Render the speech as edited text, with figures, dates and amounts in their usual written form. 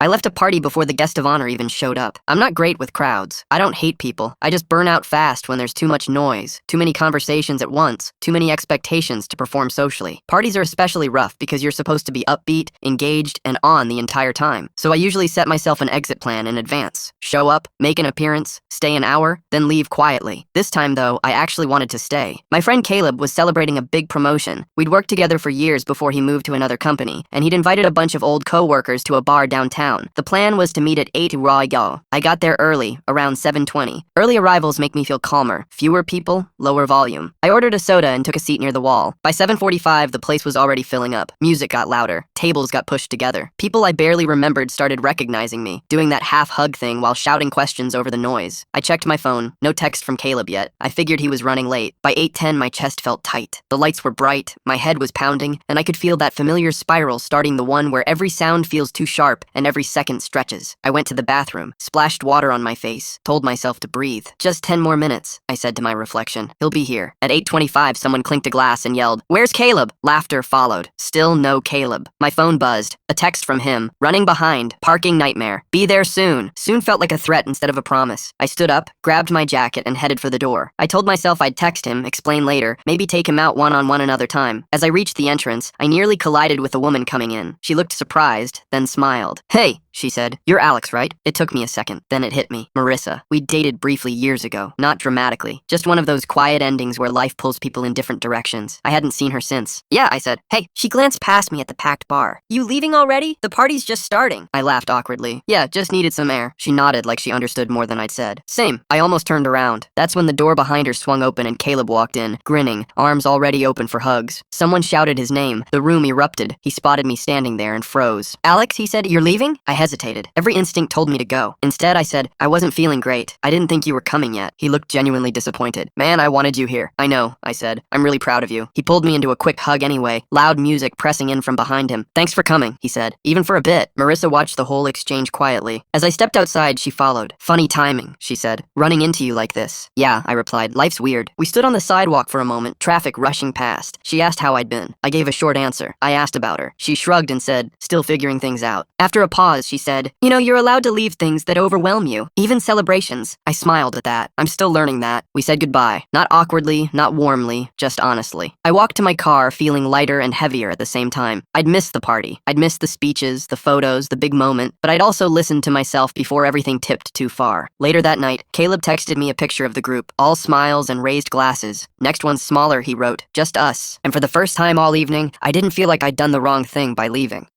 I left a party before the guest of honor even showed up. I'm not great with crowds. I don't hate people. I just burn out fast when there's too much noise, too many conversations at once, too many expectations to perform socially. Parties are especially rough because you're supposed to be upbeat, engaged, and on the entire time. So I usually set myself an exit plan in advance. Show up, make an appearance, stay an hour, then leave quietly. This time, though, I actually wanted to stay. My friend Caleb was celebrating a big promotion. We'd worked together for years before he moved to another company, and he'd invited a bunch of old co-workers to a bar downtown. The plan was to meet at 8 Raw. I got there early, around 7:20. Early arrivals make me feel calmer. Fewer people, lower volume. I ordered a soda and took a seat near the wall. By 7:45, the place was already filling up. Music got louder. Tables got pushed together. People I barely remembered started recognizing me, doing that half-hug thing while shouting questions over the noise. I checked my phone. No text from Caleb yet. I figured he was running late. By 8:10, my chest felt tight. The lights were bright, my head was pounding, and I could feel that familiar spiral starting, the one where every sound feels too sharp and every second stretches. I went to the bathroom, splashed water on my face, told myself to breathe. Just 10 more minutes, I said to my reflection. He'll be here. At 8:25, someone clinked a glass and yelled, "Where's Caleb?" Laughter followed. Still no Caleb. My phone buzzed. A text from him. Running behind. Parking nightmare. Be there soon. Soon felt like a threat instead of a promise. I stood up, grabbed my jacket, and headed for the door. I told myself I'd text him, explain later, maybe take him out one-on-one another time. As I reached the entrance, I nearly collided with a woman coming in. She looked surprised, then smiled. "Hey," she said. "You're Alex, right?" It took me a second. Then it hit me. Marissa. We'd dated briefly years ago. Not dramatically. Just one of those quiet endings where life pulls people in different directions. I hadn't seen her since. "Yeah," I said. "Hey." She glanced past me at the packed bar. "You leaving already? The party's just starting." I laughed awkwardly. "Yeah, just needed some air." She nodded like she understood more than I'd said. "Same." I almost turned around. That's when the door behind her swung open and Caleb walked in, grinning, arms already open for hugs. Someone shouted his name. The room erupted. He spotted me standing there and froze. "Alex," he said, "you're leaving?" I hesitated. Every instinct told me to go. Instead, I said, "I wasn't feeling great. I didn't think you were coming yet." He looked genuinely disappointed. "Man, I wanted you here." "I know," I said. "I'm really proud of you." He pulled me into a quick hug anyway, loud music pressing in from behind him. "Thanks for coming," he said. Even for a bit. Marissa watched the whole exchange quietly. As I stepped outside, she followed. "Funny timing," she said. "Running into you like this." "Yeah," I replied. "Life's weird." We stood on the sidewalk for a moment, traffic rushing past. She asked how I'd been. I gave a short answer. I asked about her. She shrugged and said, "Still figuring things out." After a pause, she said, "You know, you're allowed to leave things that overwhelm you, even celebrations." I smiled at that. I'm still learning that. We said goodbye. Not awkwardly, not warmly, just honestly. I walked to my car feeling lighter and heavier at the same time. I'd missed the party. I'd missed the speeches, the photos, the big moment, but I'd also listened to myself before everything tipped too far. Later that night, Caleb texted me a picture of the group, all smiles and raised glasses. Next one's smaller, he wrote, just us. And for the first time all evening, I didn't feel like I'd done the wrong thing by leaving.